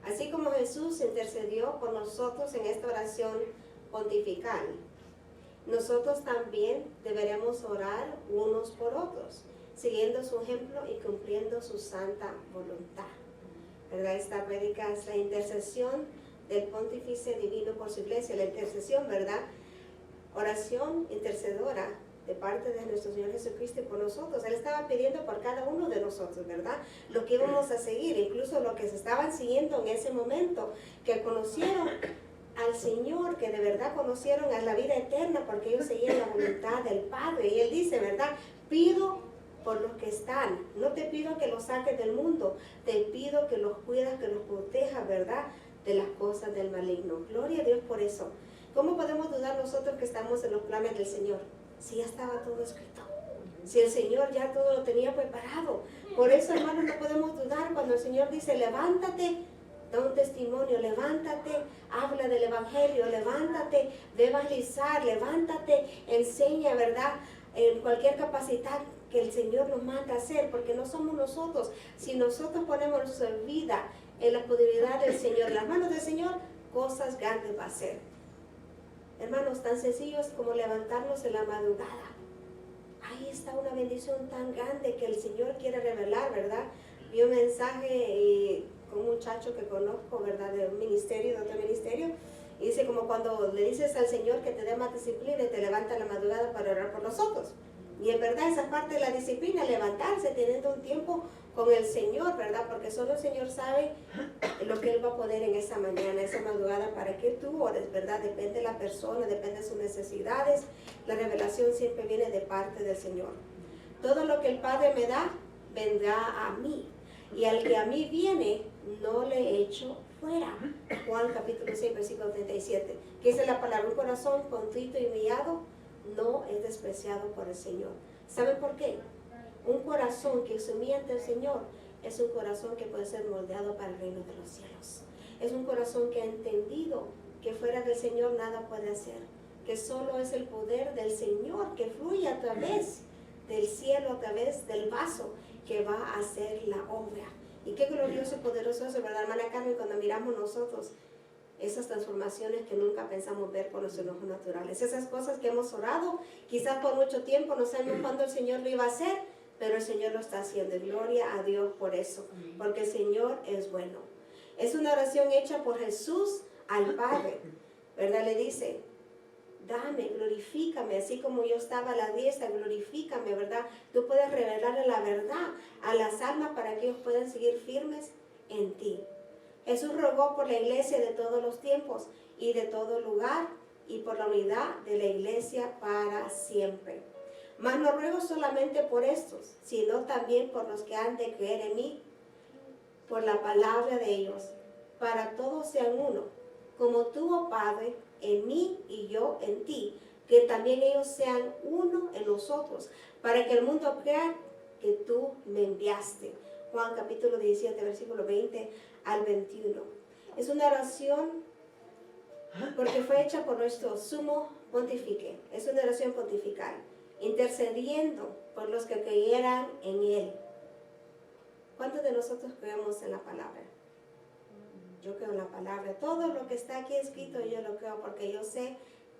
Así como Jesús intercedió por nosotros en esta oración pontifical, nosotros también deberemos orar unos por otros, siguiendo su ejemplo y cumpliendo su santa voluntad. ¿Verdad? Esta prédica es la intercesión del Pontífice Divino por su iglesia, la intercesión, ¿verdad? Oración intercedora de parte de nuestro Señor Jesucristo por nosotros. Él estaba pidiendo por cada uno de nosotros, ¿verdad? Lo que íbamos a seguir, incluso lo que se estaban siguiendo en ese momento, que conocieron al Señor, que de verdad conocieron a la vida eterna, porque ellos seguían la voluntad del Padre. Y Él dice, ¿verdad? Pido por los que están, no te pido que los saques del mundo, te pido que los cuidas, que los protejas, ¿verdad? De las cosas del maligno. Gloria a Dios por eso. ¿Cómo podemos dudar nosotros que estamos en los planes del Señor? Si ya estaba todo escrito, si el Señor ya todo lo tenía preparado. Por eso, hermanos, no podemos dudar cuando el Señor dice, levántate, da un testimonio, levántate, habla del Evangelio, levántate, ve a evangelizar, levántate, enseña, ¿verdad? En cualquier capacidad que el Señor nos manda a hacer, porque no somos nosotros. Si nosotros ponemos nuestra vida en la posibilidad del Señor, en las manos del Señor, cosas grandes va a hacer. Hermanos, tan sencillos como levantarnos en la madrugada. Ahí está una bendición tan grande que el Señor quiere revelar, ¿verdad? Vi un mensaje con un muchacho que conozco, ¿verdad? De un ministerio, de otro ministerio. Y dice como cuando le dices al Señor que te dé más disciplina y te levanta en la madrugada para orar por nosotros. Y en verdad esa parte de la disciplina, levantarse, teniendo un tiempo con el Señor, ¿verdad? Porque solo el Señor sabe lo que Él va a poner en esa mañana, esa madrugada, para que tú ores, ¿verdad? Depende de la persona, depende de sus necesidades. La revelación siempre viene de parte del Señor. Todo lo que el Padre me da, vendrá a mí. Y al que a mí viene, no le echo fuera. Juan capítulo 6, versículo 37. Que dice la palabra, un corazón contrito y humillado no es despreciado por el Señor. ¿Saben por qué? Un corazón que se humilla ante el Señor es un corazón que puede ser moldeado para el reino de los cielos. Es un corazón que ha entendido que fuera del Señor nada puede hacer, que solo es el poder del Señor que fluye a través del cielo, a través del vaso, que va a hacer la obra. Y qué glorioso y poderoso es, ¿verdad, hermana Carmen? Cuando miramos nosotros esas transformaciones que nunca pensamos ver con nuestros ojos naturales, esas cosas que hemos orado, quizás por mucho tiempo, no sabemos cuándo el Señor lo iba a hacer, pero el Señor lo está haciendo. Gloria a Dios por eso, porque el Señor es bueno. Es una oración hecha por Jesús al Padre, ¿verdad? Le dice, dame, glorifícame, así como yo estaba a la diestra, glorifícame, ¿verdad? Tú puedes revelarle la verdad a las almas para que ellos puedan seguir firmes en ti. Jesús rogó por la iglesia de todos los tiempos y de todo lugar y por la unidad de la iglesia para siempre. Mas no ruego solamente por estos, sino también por los que han de creer en mí, por la palabra de ellos, para todos sean uno, como tú, oh Padre, en mí y yo en ti, que también ellos sean uno en nosotros, para que el mundo crea que tú me enviaste. Juan capítulo 17, versículo 20 al 21. Es una oración porque fue hecha por nuestro sumo pontífice. Es una oración pontifical, intercediendo por los que creyeran en Él. ¿Cuántos de nosotros creemos en la palabra? Yo creo en la palabra. Todo lo que está aquí escrito yo lo creo, porque yo sé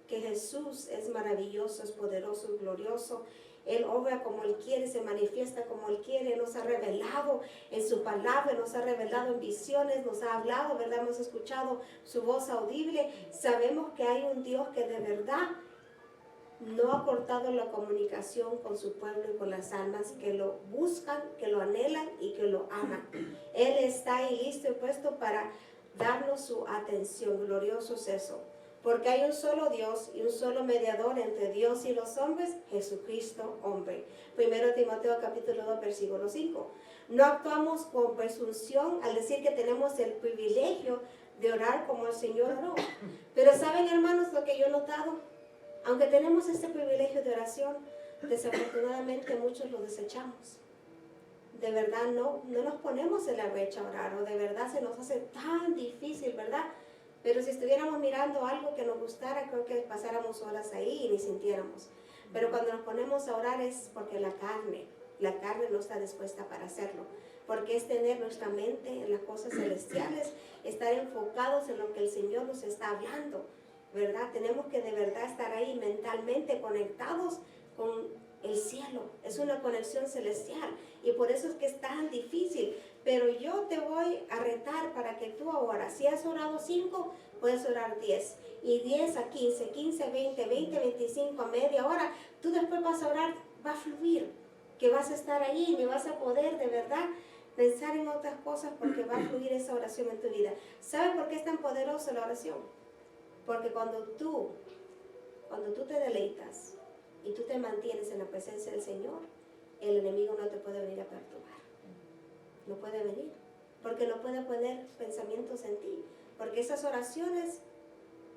que Jesús es maravilloso, es poderoso, es glorioso. Él obra como Él quiere, se manifiesta como Él quiere, nos ha revelado en su palabra, nos ha revelado en visiones, nos ha hablado, ¿verdad? Hemos escuchado su voz audible. Sabemos que hay un Dios que de verdad no ha cortado la comunicación con su pueblo y con las almas que lo buscan, que lo anhelan y que lo aman. Él está ahí listo y puesto para darnos su atención. Glorioso es eso. Porque hay un solo Dios y un solo mediador entre Dios y los hombres, Jesucristo, hombre. 1 Timoteo capítulo 2, versículo 5. No actuamos con presunción al decir que tenemos el privilegio de orar como el Señor oró. Pero ¿saben, hermanos, lo que yo he notado? Aunque tenemos este privilegio de oración, desafortunadamente muchos lo desechamos. De verdad no nos ponemos en la brecha a orar, o de verdad se nos hace tan difícil, ¿verdad? Pero si estuviéramos mirando algo que nos gustara, creo que pasáramos horas ahí y ni sintiéramos. Pero cuando nos ponemos a orar es porque la carne no está dispuesta para hacerlo. Porque es tener nuestra mente en las cosas celestiales, es estar enfocados en lo que el Señor nos está hablando, ¿verdad? Tenemos que de verdad estar ahí mentalmente conectados con el cielo. Es una conexión celestial y por eso es que es tan difícil. Pero yo te voy a retar para que tú ahora, si has orado 5, puedes orar 10. Y 10 a 15, 15 a 20, 20 a 25, a media hora. Tú después vas a orar, va a fluir. Que vas a estar ahí y vas a poder de verdad pensar en otras cosas porque va a fluir esa oración en tu vida. ¿Sabes por qué es tan poderosa la oración? Porque cuando tú te deleitas y tú te mantienes en la presencia del Señor, el enemigo no te puede venir a perturbar. No puede venir, porque no puede poner pensamientos en ti, porque esas oraciones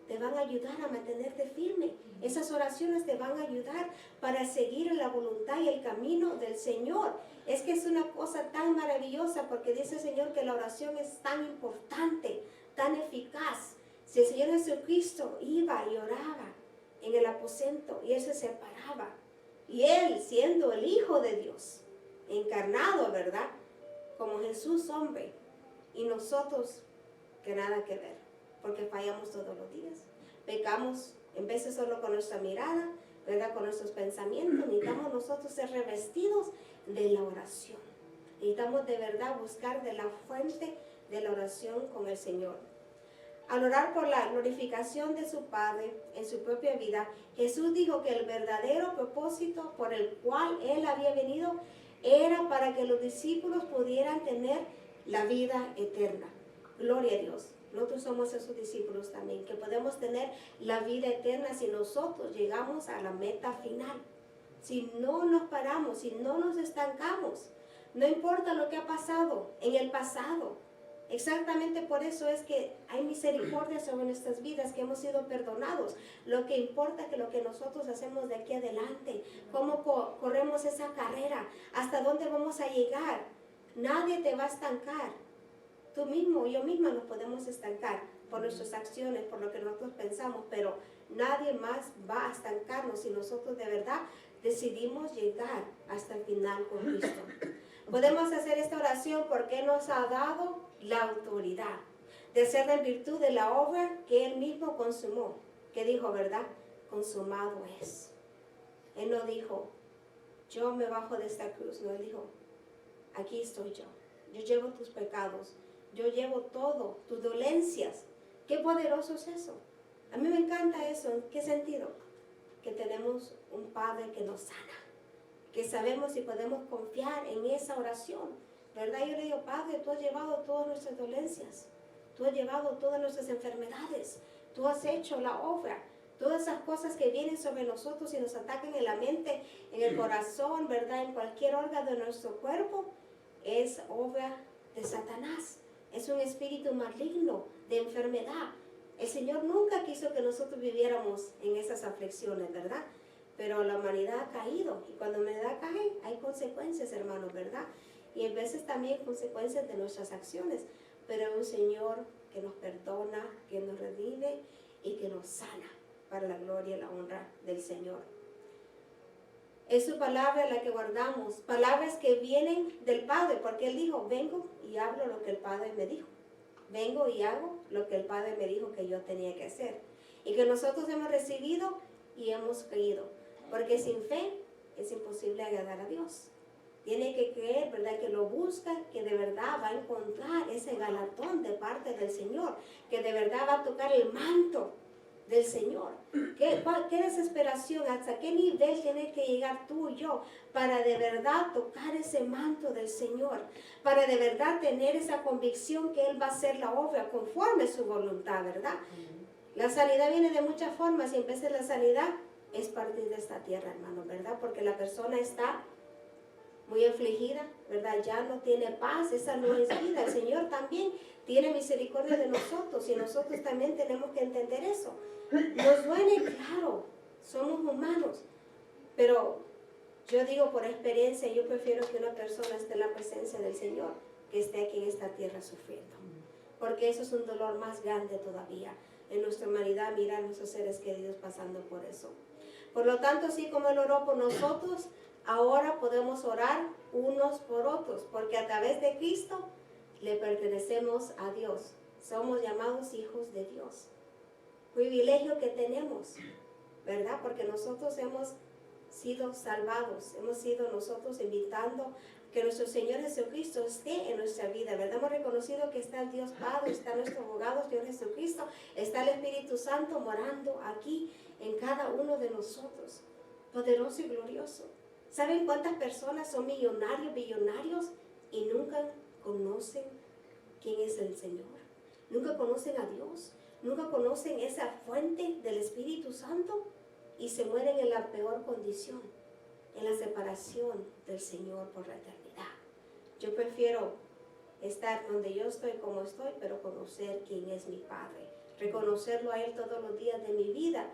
te van a ayudar a mantenerte firme. Esas oraciones te van a ayudar para seguir en la voluntad y el camino del Señor. Es que es una cosa tan maravillosa, porque dice el Señor que la oración es tan importante, tan eficaz. Si el Señor Jesucristo iba y oraba en el aposento y Él se separaba, y Él siendo el Hijo de Dios, encarnado, ¿verdad? Como Jesús hombre, y nosotros que nada que ver, porque fallamos todos los días. Pecamos en veces solo con nuestra mirada, ¿verdad? Con nuestros pensamientos. Necesitamos nosotros ser revestidos de la oración. Necesitamos de verdad buscar de la fuente de la oración con el Señor. Al orar por la glorificación de su Padre en su propia vida, Jesús dijo que el verdadero propósito por el cual Él había venido era para que los discípulos pudieran tener la vida eterna. Gloria a Dios. Nosotros somos esos discípulos también, que podemos tener la vida eterna si nosotros llegamos a la meta final. Si no nos paramos, si no nos estancamos, no importa lo que ha pasado en el pasado. Exactamente por eso es que hay misericordia sobre nuestras vidas, que hemos sido perdonados. Lo que importa es que lo que nosotros hacemos de aquí adelante, cómo corremos esa carrera, hasta dónde vamos a llegar. Nadie te va a estancar. Tú mismo, yo misma nos podemos estancar por nuestras acciones, por lo que nosotros pensamos, pero nadie más va a estancarnos si nosotros de verdad decidimos llegar hasta el final con Cristo. Podemos hacer esta oración porque nos ha dado la autoridad de hacerla en virtud de la obra que Él mismo consumó. Que dijo, ¿verdad? Consumado es. Él no dijo, yo me bajo de esta cruz. No, Él dijo, aquí estoy yo. Yo llevo tus pecados. Yo llevo todo, tus dolencias. Qué poderoso es eso. A mí me encanta eso. ¿En qué sentido? Que tenemos un Padre que nos sana. Que sabemos y podemos confiar en esa oración, ¿verdad? Yo le digo, Padre, tú has llevado todas nuestras dolencias, tú has llevado todas nuestras enfermedades, tú has hecho la obra, todas esas cosas que vienen sobre nosotros y nos atacan en la mente, en el corazón, ¿verdad? En cualquier órgano de nuestro cuerpo, es obra de Satanás, es un espíritu maligno de enfermedad. El Señor nunca quiso que nosotros viviéramos en esas aflicciones, ¿verdad? Pero la humanidad ha caído, y cuando la humanidad cae, hay consecuencias, hermanos, ¿verdad? Y a veces también consecuencias de nuestras acciones, pero un Señor que nos perdona, que nos redime y que nos sana para la gloria y la honra del Señor. Es su palabra la que guardamos, palabras que vienen del Padre, porque Él dijo, vengo y hablo lo que el Padre me dijo. Vengo y hago lo que el Padre me dijo que yo tenía que hacer. Y que nosotros hemos recibido y hemos creído. Porque sin fe es imposible agradar a Dios. Tiene que creer, ¿verdad? Que lo busca, que de verdad va a encontrar ese galardón de parte del Señor, que de verdad va a tocar el manto del Señor. ¿Qué desesperación, hasta qué nivel tiene que llegar tú y yo para de verdad tocar ese manto del Señor, para de verdad tener esa convicción que Él va a hacer la obra conforme a su voluntad, ¿verdad? La sanidad viene de muchas formas y en vez de la sanidad es partir de esta tierra, hermano, ¿verdad? Porque la persona está muy afligida, ¿verdad? Ya no tiene paz, esa no es vida. El Señor también tiene misericordia de nosotros y nosotros también tenemos que entender eso. Nos duele, claro, somos humanos, pero yo digo por experiencia, yo prefiero que una persona esté en la presencia del Señor que esté aquí en esta tierra sufriendo, porque eso es un dolor más grande todavía en nuestra humanidad, mirar a nuestros seres queridos pasando por eso. Por lo tanto, así como Él oró por nosotros, ahora podemos orar unos por otros, porque a través de Cristo le pertenecemos a Dios. somos llamados hijos de Dios. Privilegio que tenemos, ¿verdad? Porque nosotros hemos sido salvados, hemos sido nosotros invitando que nuestro Señor Jesucristo esté en nuestra vida, ¿verdad? Hemos reconocido que está el Dios Padre, está nuestro abogado, Señor Jesucristo, está el Espíritu Santo morando aquí en cada uno de nosotros, poderoso y glorioso. ¿Saben cuántas personas son millonarios, billonarios y nunca conocen quién es el Señor? Nunca conocen a Dios, nunca conocen esa fuente del Espíritu Santo y se mueren en la peor condición, en la separación del Señor por la eternidad. Yo prefiero estar donde yo estoy, como estoy, pero conocer quién es mi Padre, reconocerlo a Él todos los días de mi vida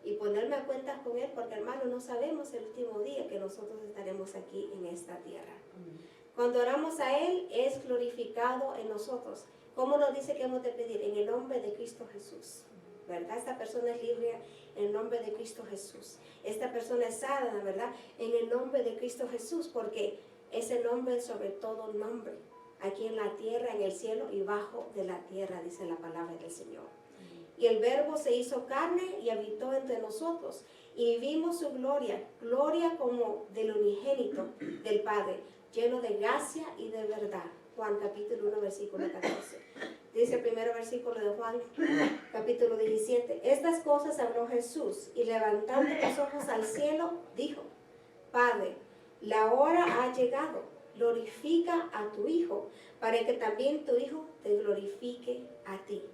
y ponerme a cuentas con Él, porque hermano, no sabemos el último día que nosotros estaremos aquí en esta tierra. Cuando oramos a Él, es glorificado en nosotros. ¿Cómo nos dice que hemos de pedir? En el nombre de Cristo Jesús, ¿verdad? Esta persona es libre en el nombre de Cristo Jesús. Esta persona es sana, ¿verdad? En el nombre de Cristo Jesús, porque ese nombre es sobre todo nombre, aquí en la tierra, en el cielo y bajo de la tierra, dice la palabra del Señor. Y el Verbo se hizo carne y habitó entre nosotros, y vimos su gloria, gloria como del unigénito del Padre, lleno de gracia y de verdad. Juan capítulo 1, versículo 14. Dice el primer versículo de Juan, capítulo 17. Estas cosas habló Jesús, y levantando los ojos al cielo, dijo: Padre, la hora ha llegado, glorifica a tu Hijo, para que también tu Hijo te glorifique a ti.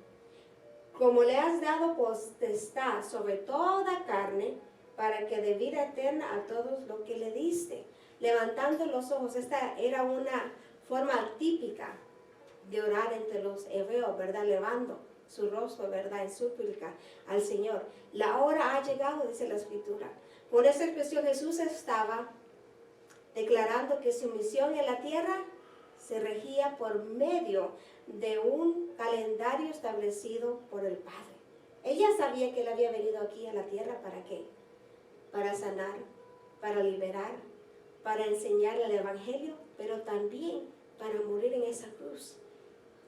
Como le has dado potestad sobre toda carne, para que dé vida eterna a todos los que le diste. Levantando los ojos, esta era una forma típica de orar entre los hebreos, ¿verdad? Elevando su rostro, ¿verdad? En súplica al Señor. La hora ha llegado, dice la Escritura. Con esa expresión Jesús estaba declarando que su misión en la tierra se regía por medio de un calendario establecido por el Padre. Ella sabía que Él había venido aquí a la tierra, ¿para qué? Para sanar, para liberar, para enseñar el Evangelio, pero también para morir en esa cruz.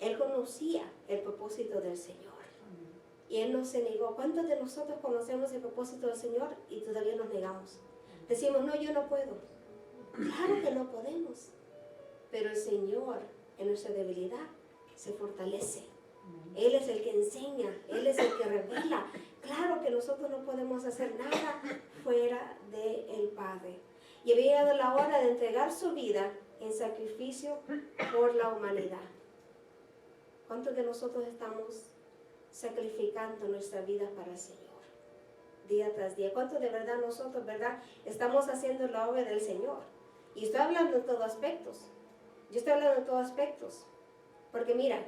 Él conocía el propósito del Señor. Y Él no se negó. ¿Cuántos de nosotros conocemos el propósito del Señor y todavía nos negamos? Decimos, no, yo no puedo. Claro que no podemos. Pero el Señor, en nuestra debilidad, se fortalece. Él es el que enseña, Él es el que revela. Claro que nosotros no podemos hacer nada fuera del Padre. Y había llegado la hora de entregar su vida en sacrificio por la humanidad. ¿Cuántos de nosotros estamos sacrificando nuestra vida para el Señor? Día tras día. ¿Cuántos de verdad nosotros, verdad, estamos haciendo la obra del Señor? Y estoy hablando en todos aspectos. Yo estoy hablando en todos aspectos. Porque mira,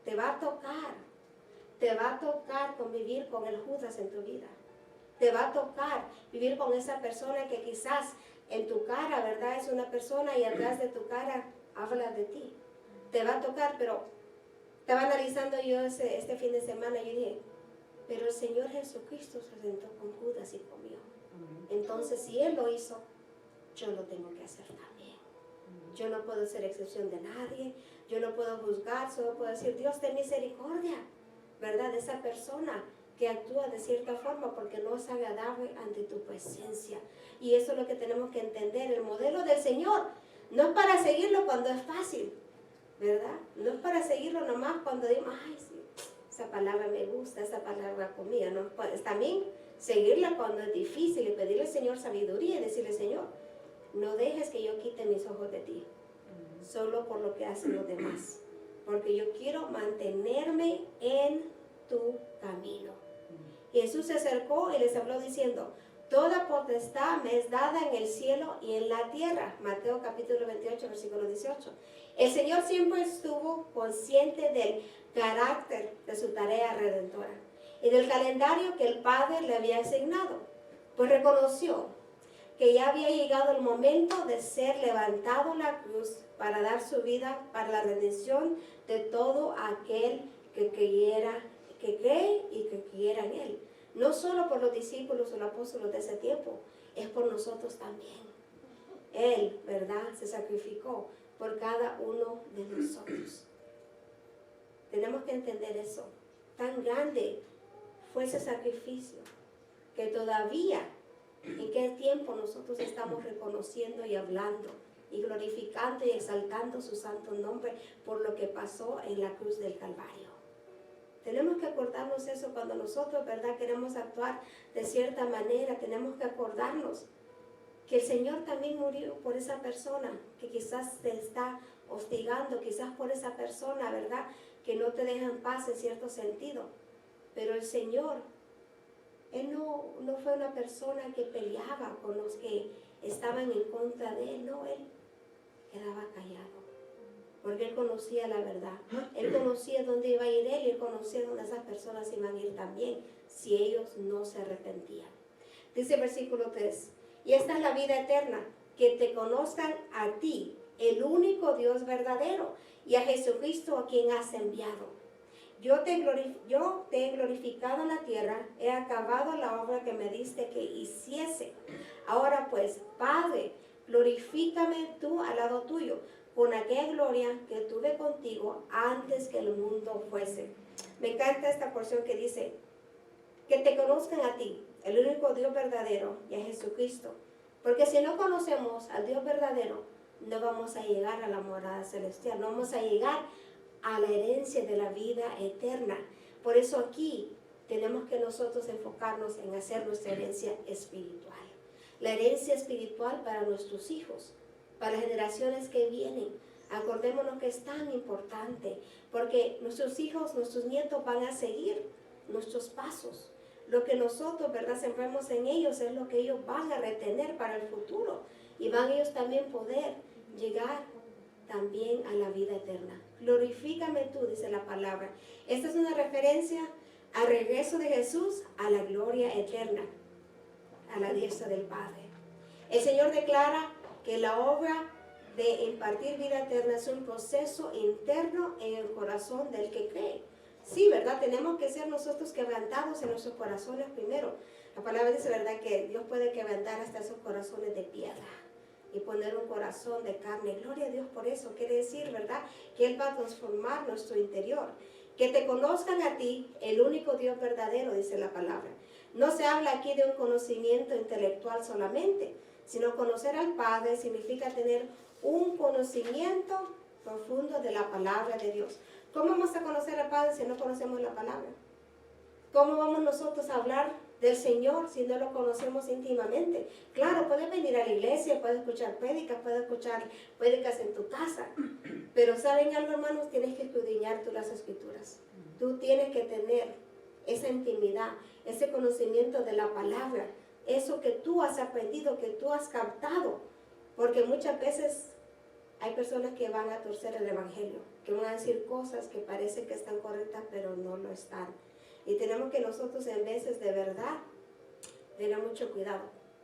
te va a tocar convivir con el Judas en tu vida. Te va a tocar vivir con esa persona que quizás en tu cara, ¿verdad? Es una persona y atrás de tu cara habla de ti. Te va a tocar, pero estaba analizando yo este fin de semana y yo dije, pero el Señor Jesucristo se sentó con Judas y comió. Entonces, si Él lo hizo, yo lo tengo que hacer también. Yo no puedo ser excepción de nadie, yo no puedo juzgar, solo puedo decir, Dios, ten misericordia, ¿verdad? De esa persona que actúa de cierta forma porque no es agradable ante tu presencia. Y eso es lo que tenemos que entender. El modelo del Señor no es para seguirlo cuando es fácil, ¿verdad? No es para seguirlo nomás cuando digo, ay, sí, esa palabra me gusta, esa palabra conmigo. No, es también seguirla cuando es difícil y pedirle al Señor sabiduría y decirle, Señor, no dejes que yo quite mis ojos de ti, solo por lo que hacen los demás, porque yo quiero mantenerme en tu camino. Y Jesús se acercó y les habló diciendo, toda potestad me es dada en el cielo y en la tierra. Mateo capítulo 28, versículo 18. El Señor siempre estuvo consciente del carácter de su tarea redentora y del calendario que el Padre le había asignado, pues reconoció que ya había llegado el momento de ser levantado en la cruz para dar su vida para la redención de todo aquel que creyera, que cree y que creyera en Él. No solo por los discípulos o los apóstoles de ese tiempo, es por nosotros también. Él, ¿verdad?, se sacrificó por cada uno de nosotros. Tenemos que entender eso. Tan grande fue ese sacrificio que todavía en qué tiempo nosotros estamos reconociendo y hablando y glorificando y exaltando su santo nombre por lo que pasó en la cruz del Calvario. Tenemos que acordarnos eso cuando nosotros, ¿verdad?, queremos actuar de cierta manera. Tenemos que acordarnos que el Señor también murió por esa persona que quizás te está hostigando, quizás por esa persona, ¿verdad?, que no te deja en paz en cierto sentido. Pero el Señor, Él no fue una persona que peleaba con los que estaban en contra de Él. No, Él quedaba callado, porque Él conocía la verdad. Él conocía dónde iba a ir Él y Él conocía dónde esas personas iban a ir también, si ellos no se arrepentían. Dice el versículo 3, y esta es la vida eterna, que te conozcan a ti, el único Dios verdadero, y a Jesucristo a quien has enviado. Yo te he glorificado en la tierra, he acabado la obra que me diste que hiciese. Ahora pues, Padre, glorifícame tú al lado tuyo, con aquella gloria que tuve contigo antes que el mundo fuese. Me encanta esta porción que dice, que te conozcan a ti, el único Dios verdadero, y a Jesucristo. Porque si no conocemos al Dios verdadero, no vamos a llegar a la morada celestial, no vamos a llegar a la herencia de la vida eterna. Por eso aquí tenemos que nosotros enfocarnos en hacer nuestra herencia espiritual. La herencia espiritual para nuestros hijos, para las generaciones que vienen. Acordémonos que es tan importante, porque nuestros hijos, nuestros nietos van a seguir nuestros pasos. Lo que nosotros, ¿verdad?, sembramos en ellos es lo que ellos van a retener para el futuro. Y van ellos también poder llegar también a la vida eterna. Glorifícame tú, dice la palabra. Esta es una referencia al regreso de Jesús a la gloria eterna, a la diestra del Padre. El Señor declara que la obra de impartir vida eterna es un proceso interno en el corazón del que cree. Sí, ¿verdad? Tenemos que ser nosotros quebrantados en nuestros corazones primero. La palabra dice, ¿verdad?, que Dios puede quebrantar hasta esos corazones de piedra y poner un corazón de carne. Gloria a Dios por eso. Quiere decir, ¿verdad?, que Él va a transformar nuestro interior. Que te conozcan a ti, el único Dios verdadero, dice la palabra. No se habla aquí de un conocimiento intelectual solamente, sino conocer al Padre significa tener un conocimiento profundo de la palabra de Dios. ¿Cómo vamos a conocer al Padre si no conocemos la palabra? ¿Cómo vamos nosotros a hablar del Señor si no lo conocemos íntimamente? Claro, puedes venir a la iglesia, puedes escuchar prédicas, puedes escuchar prédicas en tu casa, pero ¿saben algo, hermanos? Tienes que escudriñar tú las Escrituras. Tú tienes que tener esa intimidad, ese conocimiento de la palabra, eso que tú has aprendido, que tú has captado, porque muchas veces hay personas que van a torcer el evangelio, que van a decir cosas que parece que están correctas, pero no lo están. Y tenemos que nosotros en veces de verdad tener mucho cuidado,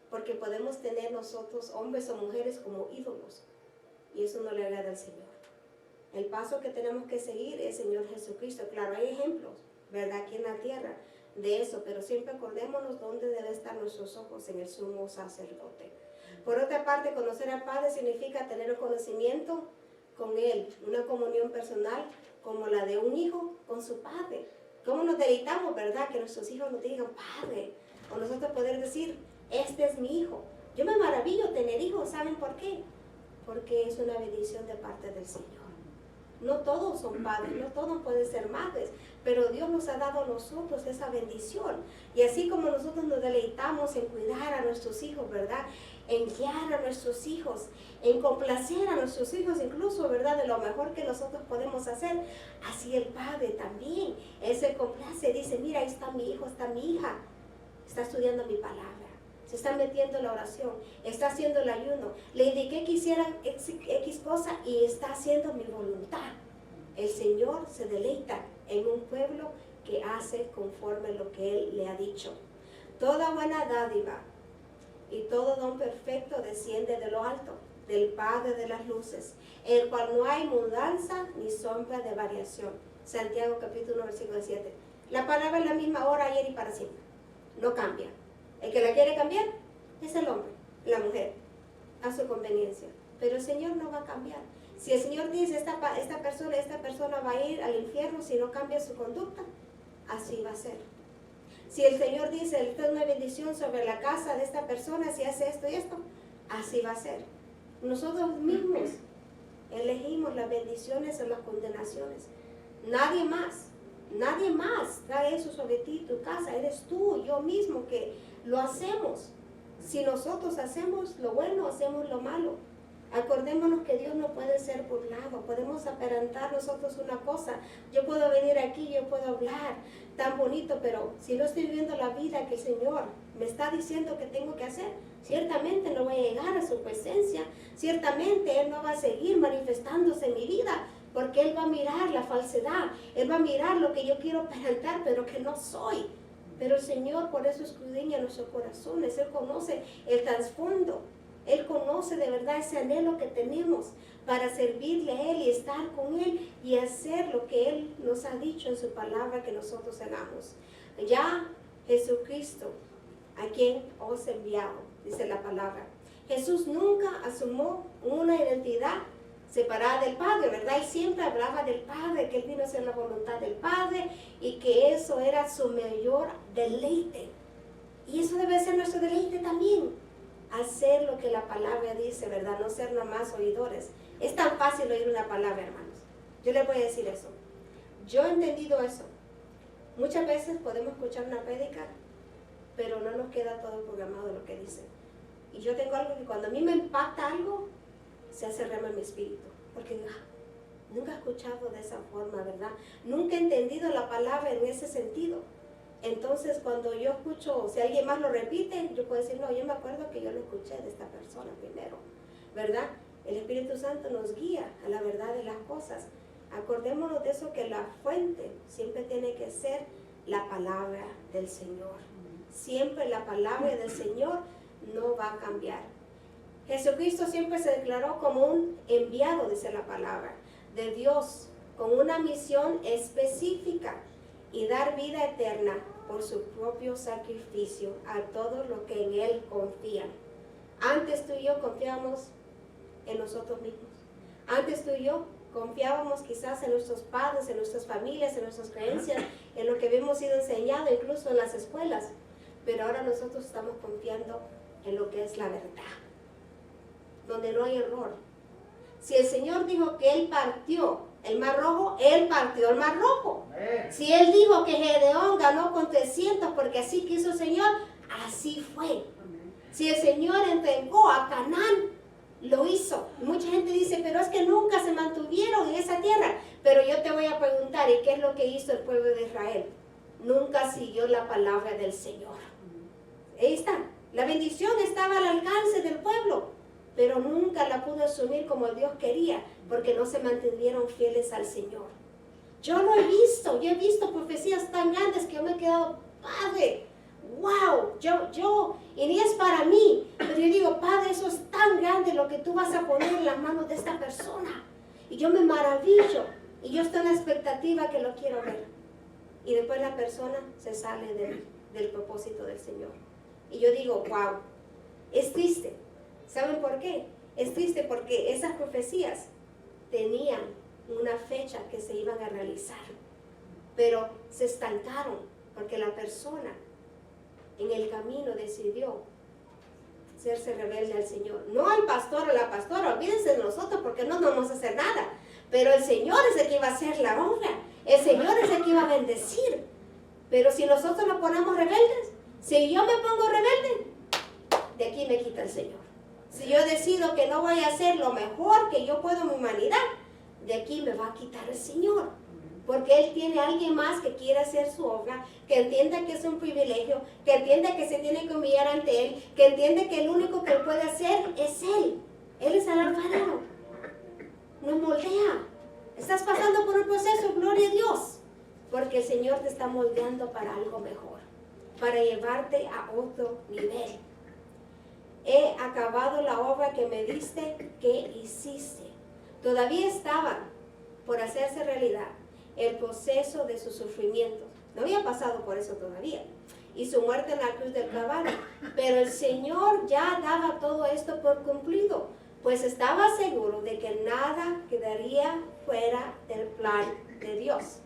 porque podemos tener nosotros hombres o mujeres como ídolos, y eso no le agrada al Señor. El paso que tenemos que seguir es el Señor Jesucristo. Claro, hay ejemplos, ¿verdad?, aquí en la tierra de eso, pero siempre acordémonos dónde deben estar nuestros ojos, en el sumo sacerdote. Por otra parte, conocer al Padre significa tener un conocimiento con Él, una comunión personal como la de un hijo con su padre. ¿Cómo nos deleitamos, verdad, que nuestros hijos nos digan Padre? O nosotros poder decir, este es mi hijo. Yo me maravillo tener hijos, ¿saben por qué? Porque es una bendición de parte del Señor. No todos son padres, no todos pueden ser madres, pero Dios nos ha dado a nosotros esa bendición. Y así como nosotros nos deleitamos en cuidar a nuestros hijos, ¿verdad?, en guiar a nuestros hijos, en complacer a nuestros hijos, incluso, ¿verdad?, de lo mejor que nosotros podemos hacer, así el Padre también. Él se complace, dice, mira, ahí está mi hijo, está mi hija, está estudiando mi palabra, se está metiendo en la oración, está haciendo el ayuno, le indiqué que hicieran X cosa y está haciendo mi voluntad. El Señor se deleita en un pueblo que hace conforme lo que Él le ha dicho. Toda buena dádiva y todo don perfecto desciende de lo alto, del Padre de las luces, en el cual no hay mudanza ni sombra de variación. Santiago capítulo 1, versículo 7. La palabra es la misma ahora, ayer y para siempre. No cambia. El que la quiere cambiar es el hombre, la mujer, a su conveniencia. Pero el Señor no va a cambiar. Si el Señor dice, esta persona va a ir al infierno si no cambia su conducta, así va a ser. Si el Señor dice, esta es una bendición sobre la casa de esta persona si hace esto y esto, así va a ser. Nosotros mismos elegimos las bendiciones o las condenaciones. Nadie más trae eso sobre ti, tu casa. Eres tú, yo mismo que lo hacemos. Si nosotros hacemos lo bueno, hacemos lo malo. Acordémonos que Dios no puede ser burlado. Podemos aparentar nosotros una cosa. Yo puedo venir aquí, yo puedo hablar tan bonito, pero si no estoy viviendo la vida que el Señor me está diciendo que tengo que hacer, ciertamente no voy a llegar a su presencia. Ciertamente Él no va a seguir manifestándose en mi vida, porque Él va a mirar la falsedad. Él va a mirar lo que yo quiero aparentar, pero que no soy. Pero el Señor por eso escudriña nuestros corazones. Él conoce el trasfondo. Él conoce de verdad ese anhelo que tenemos para servirle a Él y estar con Él y hacer lo que Él nos ha dicho en su palabra que nosotros hagamos. Ya Jesucristo, a quien os he enviado, dice la palabra. Jesús nunca asumió una identidad separada del Padre, ¿verdad? Él siempre hablaba del Padre, que Él vino a hacer la voluntad del Padre y que eso era su mayor deleite. Y eso debe ser nuestro deleite también. Hacer lo que la palabra dice, ¿verdad? No ser nomás oidores. Es tan fácil oír una palabra, hermanos. Yo les voy a decir eso. Yo he entendido eso. Muchas veces podemos escuchar una prédica, pero no nos queda todo programado lo que dice. Y yo tengo algo que cuando a mí me impacta algo, se hace rema en mi espíritu. Porque nunca he escuchado de esa forma, ¿verdad? Nunca he entendido la palabra en ese sentido. Entonces, cuando yo escucho, si alguien más lo repite, yo puedo decir, no, yo me acuerdo que yo lo escuché de esta persona primero, ¿verdad? El Espíritu Santo nos guía a la verdad de las cosas. Acordémonos de eso, que la fuente siempre tiene que ser la palabra del Señor. Siempre la palabra del Señor no va a cambiar. Jesucristo siempre se declaró como un enviado, dice la palabra, de Dios, con una misión específica y dar vida eterna por su propio sacrificio a todos los que en Él confían. Antes tú y yo confiábamos en nosotros mismos. Antes tú y yo confiábamos quizás en nuestros padres, en nuestras familias, en nuestras creencias, en lo que habíamos sido enseñado incluso en las escuelas. Pero ahora nosotros estamos confiando en lo que es la verdad, donde no hay error. Si el Señor dijo que Él partió el mar rojo, Él partió el mar rojo. Si Él dijo que Gedeón ganó con 300 porque así quiso el Señor, así fue. Si el Señor entregó a Canaán, lo hizo. Mucha gente dice, pero es que nunca se mantuvieron en esa tierra. Pero yo te voy a preguntar, ¿y qué es lo que hizo el pueblo de Israel? Nunca siguió la palabra del Señor. Ahí está. La bendición estaba al alcance del pueblo, pero nunca la pudo asumir como Dios quería, porque no se mantuvieron fieles al Señor. Yo lo he visto, yo he visto profecías tan grandes que yo me he quedado, Padre, wow, y ni es para mí, pero yo digo, Padre, eso es tan grande lo que tú vas a poner en las manos de esta persona. Y yo me maravillo, y yo estoy en la expectativa que lo quiero ver. Y después la persona se sale del propósito del Señor. Y yo digo, wow, es triste. ¿Saben por qué? Es triste porque esas profecías tenían una fecha que se iban a realizar, pero se estancaron porque la persona en el camino decidió serse rebelde al Señor. No al pastor o la pastora, olvídense de nosotros porque no vamos a hacer nada, pero el Señor es el que iba a hacer la obra, el Señor es el que iba a bendecir. Pero si nosotros nos ponemos rebeldes, si yo me pongo rebelde, de aquí me quita el Señor. Si yo decido que no voy a hacer lo mejor que yo puedo en mi humanidad, de aquí me va a quitar el Señor. Porque Él tiene a alguien más que quiere hacer su obra, que entienda que es un privilegio, que entienda que se tiene que humillar ante Él, que entiende que el único que puede hacer es Él. Él es el alfarero. Nos moldea. Estás pasando por un proceso, gloria a Dios. Porque el Señor te está moldeando para algo mejor, para llevarte a otro nivel. He acabado la obra que me diste, que hiciste. Todavía estaba por hacerse realidad el proceso de su sufrimiento. No había pasado por eso todavía. Y su muerte en la cruz del Calvario. Pero el Señor ya daba todo esto por cumplido. pues estaba seguro de que nada quedaría fuera del plan de Dios.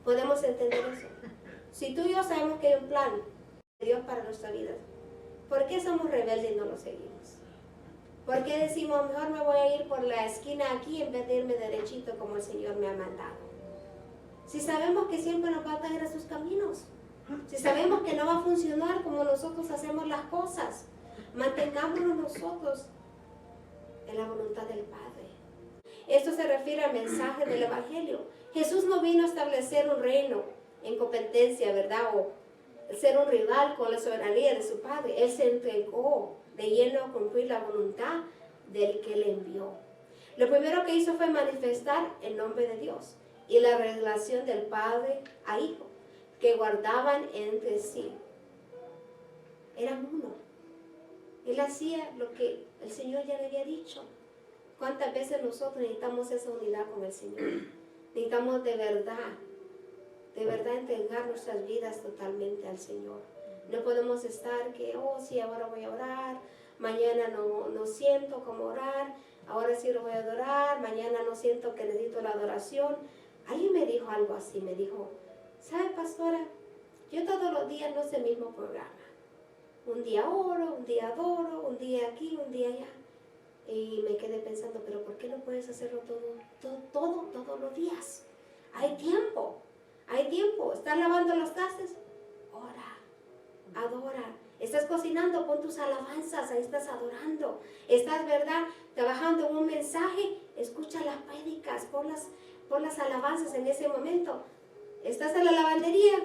¿Podemos entender eso? Si tú y yo sabemos que hay un plan de Dios para nuestra vida, ¿por qué somos rebeldes y no lo seguimos? ¿Por qué decimos, mejor me voy a ir por la esquina aquí en vez de irme derechito como el Señor me ha mandado? Si sabemos que siempre nos va a traer a sus caminos, si sabemos que no va a funcionar como nosotros hacemos las cosas, mantengámonos nosotros en la voluntad del Padre. Esto se refiere al mensaje del Evangelio. Jesús no vino a establecer un reino en competencia, ¿verdad? O ser un rival con la soberanía de su Padre. Él se entregó de lleno a cumplir la voluntad del que le envió. Lo primero que hizo fue manifestar el nombre de Dios y la relación del Padre a Hijo, que guardaban entre sí. Eran uno. Él hacía lo que el Señor ya le había dicho. ¿Cuántas veces nosotros necesitamos esa unidad con el Señor? Necesitamos de verdad entregar nuestras vidas totalmente al Señor. No podemos estar que, oh sí, ahora voy a orar, mañana no siento cómo orar, ahora sí lo voy a adorar, mañana no siento que necesito la adoración. Alguien me dijo algo así, me dijo, ¿sabe, pastora? Yo todos los días no es el mismo programa. Un día oro, un día adoro, un día aquí, un día allá. Y me quedé pensando, pero ¿por qué no puedes hacerlo todos los días? Hay tiempo. ¿Estás lavando los trastes? Ora, adora. ¿Estás cocinando? Pon tus alabanzas, ahí estás adorando. ¿Estás, verdad, trabajando en un mensaje? Escucha las prédicas, pon las alabanzas en ese momento. ¿Estás en la lavandería?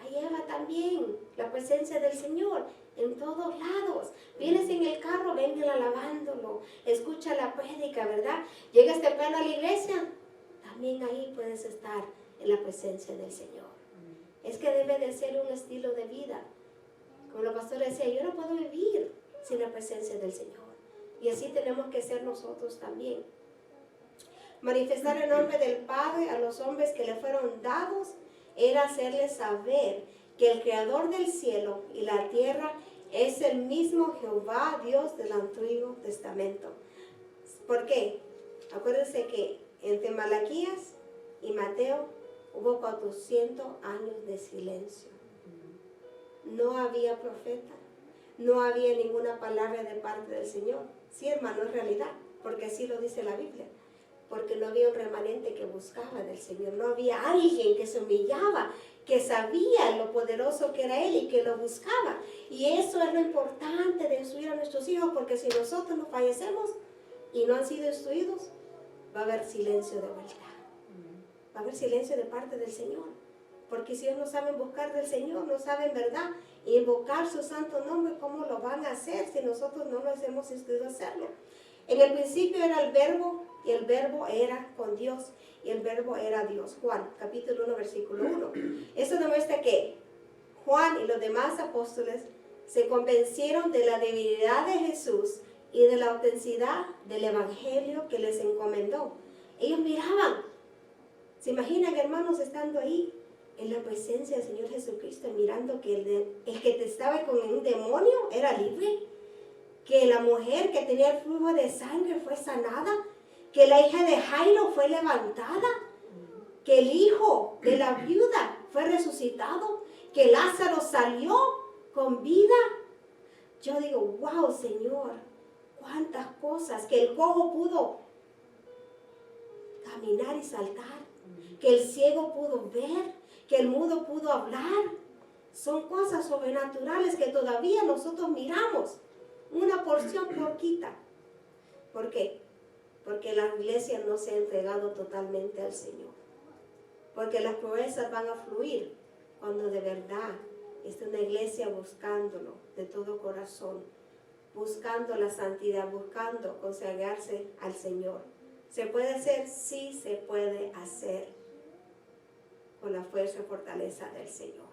Ahí lleva también la presencia del Señor en todos lados. Vienes en el carro, venga alabándolo. Escucha la prédica, ¿verdad? Llegas temprano a la iglesia, también ahí puedes estar en la presencia del Señor. Es que debe de ser un estilo de vida. Como la pastora decía, yo no puedo vivir sin la presencia del Señor. Y así tenemos que ser nosotros también. Manifestar el nombre del Padre a los hombres que le fueron dados era hacerles saber que el Creador del cielo y la tierra es el mismo Jehová, Dios del Antiguo Testamento. ¿Por qué? Acuérdense que entre Malaquías y Mateo hubo 400 años de silencio. No había profeta, no había ninguna palabra de parte del Señor. Sí, hermano, es realidad, porque así lo dice la Biblia. Porque no había un remanente que buscaba del Señor, no había alguien que se humillaba, que sabía lo poderoso que era Él y que lo buscaba. Y eso es lo importante de instruir a nuestros hijos, porque si nosotros nos fallecemos y no han sido instruidos, va a haber silencio de vuelta. Va a haber silencio de parte del Señor. Porque si ellos no saben buscar del Señor, no saben, ¿verdad?, invocar su santo nombre, ¿cómo lo van a hacer si nosotros no nos hemos instruido a hacerlo? En el principio era el Verbo, y el Verbo era con Dios, y el Verbo era Dios. Juan, capítulo 1, versículo 1. Eso demuestra que Juan y los demás apóstoles se convencieron de la divinidad de Jesús y de la autenticidad del Evangelio que les encomendó. Ellos miraban. ¿Se imaginan, hermanos, estando ahí en la presencia del Señor Jesucristo, mirando que el que te estaba con un demonio era libre? Que la mujer que tenía el flujo de sangre fue sanada, que la hija de Jairo fue levantada, que el hijo de la viuda fue resucitado, que Lázaro salió con vida. Yo digo, wow, Señor, cuántas cosas, que el cojo pudo caminar y saltar, que el ciego pudo ver, que el mudo pudo hablar. Son cosas sobrenaturales que todavía nosotros miramos. Una porción poquita. ¿Por qué? Porque la iglesia no se ha entregado totalmente al Señor. Porque las proezas van a fluir cuando de verdad está una iglesia buscándolo de todo corazón, buscando la santidad, buscando consagrarse al Señor. ¿Se puede hacer? Sí, se puede hacer con la fuerza y fortaleza del Señor.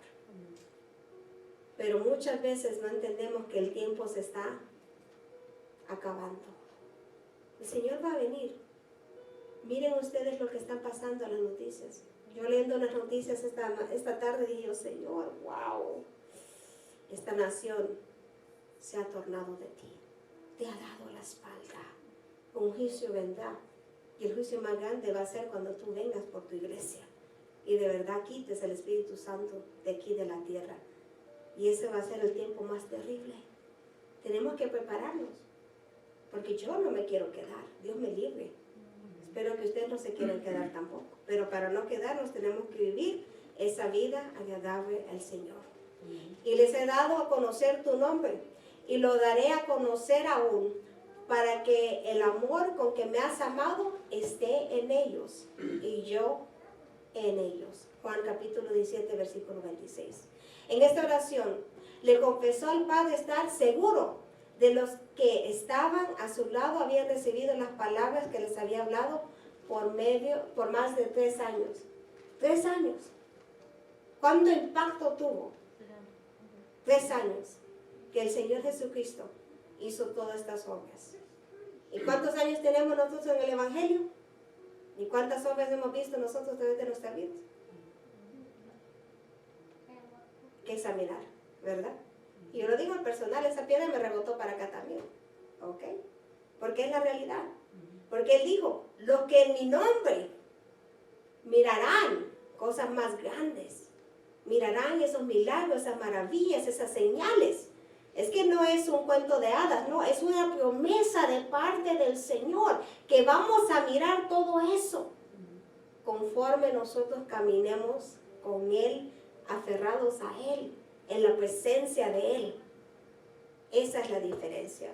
Pero muchas veces no entendemos que el tiempo se está acabando. El Señor va a venir. Miren ustedes lo que están pasando en las noticias. Yo leyendo las noticias esta tarde dije yo, Señor, wow, esta nación se ha tornado de ti, te ha dado la espalda. un juicio vendrá. Y el juicio más grande va a ser cuando tú vengas por tu iglesia. Y de verdad quites el Espíritu Santo de aquí de la tierra. Y ese va a ser el tiempo más terrible. Tenemos que prepararnos. Porque yo no me quiero quedar. Dios me libre. Espero que ustedes no se quieran quedar tampoco. Pero para no quedarnos tenemos que vivir esa vida agradable al Señor. Y les he dado a conocer tu nombre. Y lo daré a conocer aún, para que el amor con que me has amado esté en ellos y yo en ellos. Juan capítulo 17, versículo 26. En esta oración le confesó al Padre estar seguro de los que estaban a su lado habían recibido las palabras que les había hablado por más de 3 años. 3 años. ¿Cuánto impacto tuvo? 3 años que el Señor Jesucristo hizo todas estas obras. ¿Y cuántos años tenemos nosotros en el Evangelio? ¿Y cuántas obras hemos visto nosotros a través de nuestra vida? Que examinar, ¿verdad? Y yo lo digo en personal, esa piedra me rebotó para acá también, ¿ok? Porque es la realidad. Porque Él dijo, los que en mi nombre mirarán cosas más grandes, mirarán esos milagros, esas maravillas, esas señales. Es que no es un cuento de hadas, no, es una promesa de parte del Señor, que vamos a mirar todo eso conforme nosotros caminemos con Él, aferrados a Él, en la presencia de Él. Esa es la diferencia.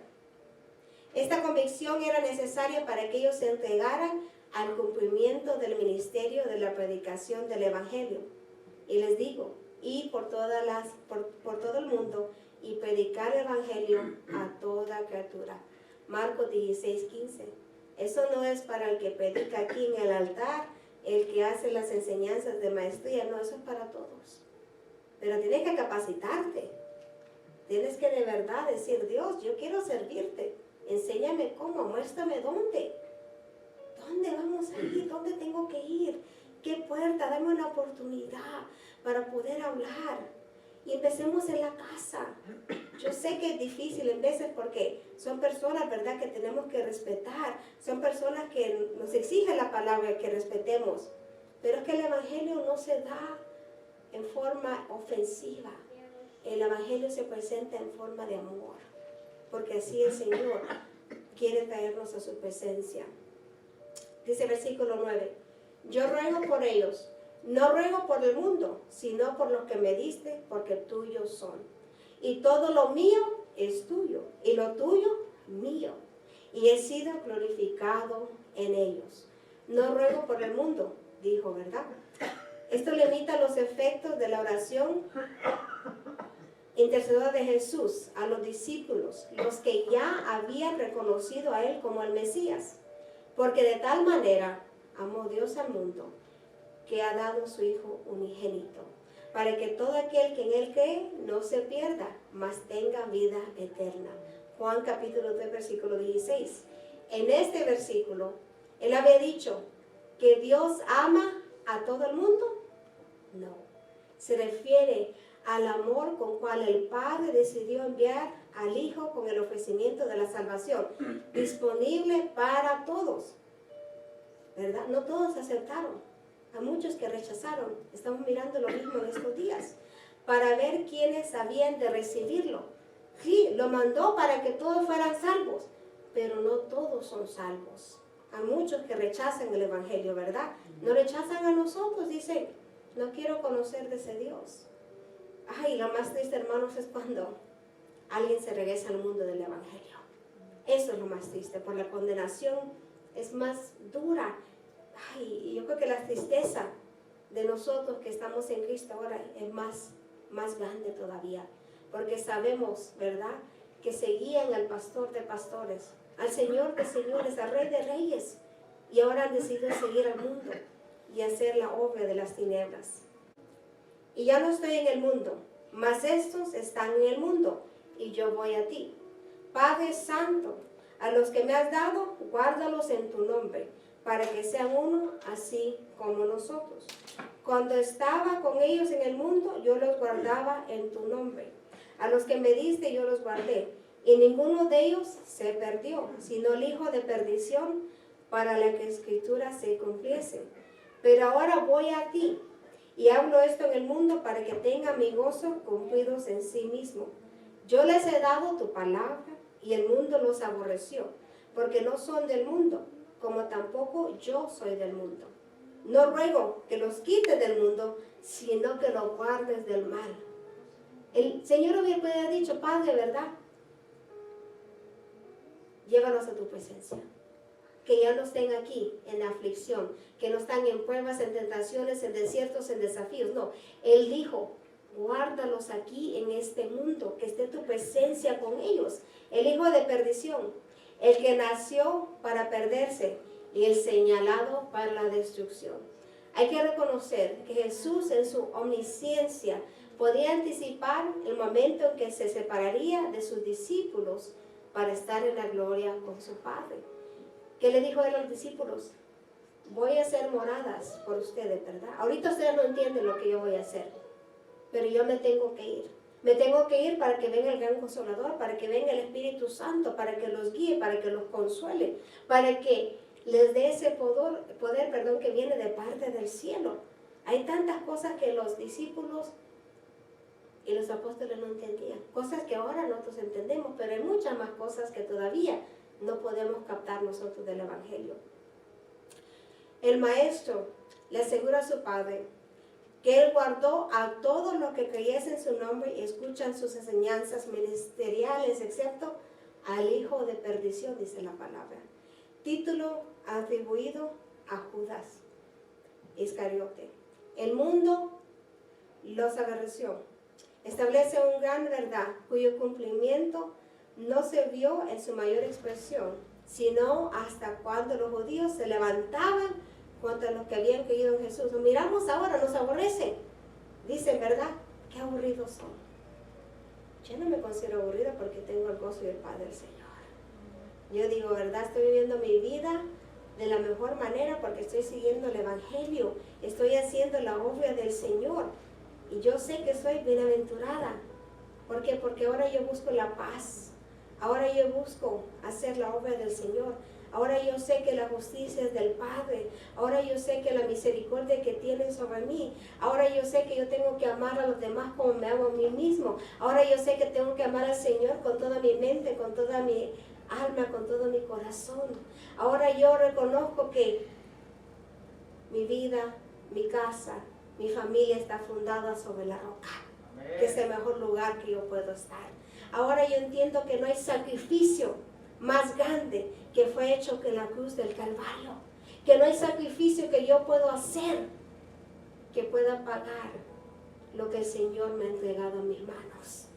Esta convicción era necesaria para que ellos se entregaran al cumplimiento del ministerio de la predicación del Evangelio. Y les digo, y por todo el mundo, y predicar el Evangelio a toda criatura. Marcos 16:15. Eso no es para el que predica aquí en el altar, el que hace las enseñanzas de maestría, no, eso es para todos. Pero tienes que capacitarte. Tienes que de verdad decir, Dios, yo quiero servirte. Enséñame cómo, muéstrame dónde. ¿Dónde vamos a ir? ¿Dónde tengo que ir? ¿Qué puerta? Dame una oportunidad para poder hablar. Y empecemos en la casa. Yo sé que es difícil en veces porque son personas, ¿verdad?, que tenemos que respetar. Son personas que nos exigen la palabra que respetemos. Pero es que el Evangelio no se da en forma ofensiva. El Evangelio se presenta en forma de amor. Porque así el Señor quiere traernos a su presencia. Dice versículo 9. Yo ruego por ellos. No ruego por el mundo, sino por los que me diste, porque tuyos son. Y todo lo mío es tuyo, y lo tuyo mío. Y he sido glorificado en ellos. No ruego por el mundo, dijo, ¿verdad? Esto limita los efectos de la oración intercedora de Jesús a los discípulos, los que ya habían reconocido a Él como el Mesías. Porque de tal manera amó Dios al mundo, que ha dado su Hijo unigénito, para que todo aquel que en Él cree no se pierda, mas tenga vida eterna. Juan capítulo 3, versículo 16. En este versículo, Él había dicho que Dios ama a todo el mundo. No, se refiere al amor con cual el Padre decidió enviar al Hijo con el ofrecimiento de la salvación, disponible para todos, ¿verdad? No todos aceptaron. A muchos que rechazaron. Estamos mirando lo mismo en estos días. Para ver quiénes habían de recibirlo. Sí, lo mandó para que todos fueran salvos. Pero no todos son salvos. A muchos que rechazan el Evangelio, ¿verdad? No rechazan a nosotros. Dicen, no quiero conocer de ese Dios. Ay, lo más triste, hermanos, es cuando alguien se regresa al mundo del Evangelio. Eso es lo más triste. Por la condenación es más dura. Ay, yo creo que la tristeza de nosotros que estamos en Cristo ahora es más grande todavía, porque sabemos, ¿verdad?, que seguían al pastor de pastores, al Señor de señores, al Rey de reyes, y ahora han decidido seguir al mundo y hacer la obra de las tinieblas. Y ya no estoy en el mundo, mas estos están en el mundo, y yo voy a ti. Padre Santo, a los que me has dado, guárdalos en tu nombre, para que sean uno así como nosotros. Cuando estaba con ellos en el mundo, yo los guardaba en tu nombre. A los que me diste, yo los guardé, y ninguno de ellos se perdió, sino el hijo de perdición, para la que escritura se cumpliese. Pero ahora voy a ti, y hablo esto en el mundo para que tenga mi gozo cumplidos en sí mismo. Yo les he dado tu palabra, y el mundo los aborreció, porque no son del mundo, como tampoco yo soy del mundo. No ruego que los quites del mundo, sino que los guardes del mal. El Señor hubiera podido haber dicho, Padre, ¿verdad? Llévalos a tu presencia. Que ya no estén aquí en aflicción, que no están en pruebas, en tentaciones, en desiertos, en desafíos. No, Él dijo, guárdalos aquí en este mundo, que esté tu presencia con ellos. El hijo de perdición, el que nació para perderse y el señalado para la destrucción. Hay que reconocer que Jesús en su omnisciencia podía anticipar el momento en que se separaría de sus discípulos para estar en la gloria con su Padre. ¿Qué le dijo él a los discípulos? Voy a hacer moradas por ustedes, ¿verdad? Ahorita ustedes no entienden lo que yo voy a hacer, pero yo me tengo que ir. Me tengo que ir para que venga el gran consolador, para que venga el Espíritu Santo, para que los guíe, para que los consuele, para que les dé ese poder, que viene de parte del cielo. Hay tantas cosas que los discípulos y los apóstoles no entendían, cosas que ahora nosotros entendemos, pero hay muchas más cosas que todavía no podemos captar nosotros del Evangelio. El maestro le asegura a su Padre que Él guardó a todos los que creyesen su nombre y escuchan sus enseñanzas ministeriales, excepto al hijo de perdición, dice la palabra. Título atribuido a Judas Iscariote. El mundo los aborreció. Establece una gran verdad cuyo cumplimiento no se vio en su mayor expresión, sino hasta cuando los judíos se levantaban contra los que habían creído en Jesús. Lo miramos ahora, nos aborrecen. Dicen, ¿verdad? Qué aburridos son. Yo no me considero aburrida porque tengo el gozo y el Padre del Señor. Yo digo, ¿verdad? Estoy viviendo mi vida de la mejor manera porque estoy siguiendo el Evangelio. Estoy haciendo la obra del Señor. Y yo sé que soy bienaventurada. ¿Por qué? Porque ahora yo busco la paz. Ahora yo busco hacer la obra del Señor. Ahora yo sé que la justicia es del Padre. Ahora yo sé que la misericordia que tiene sobre mí. Ahora yo sé que yo tengo que amar a los demás como me amo a mí mismo. Ahora yo sé que tengo que amar al Señor con toda mi mente, con toda mi alma, con todo mi corazón. Ahora yo reconozco que mi vida, mi casa, mi familia está fundada sobre la roca. Amén. Que es el mejor lugar que yo puedo estar. Ahora yo entiendo que no hay sacrificio más grande que fue hecho que la cruz del Calvario. Que no hay sacrificio que yo puedo hacer que pueda pagar lo que el Señor me ha entregado en mis manos.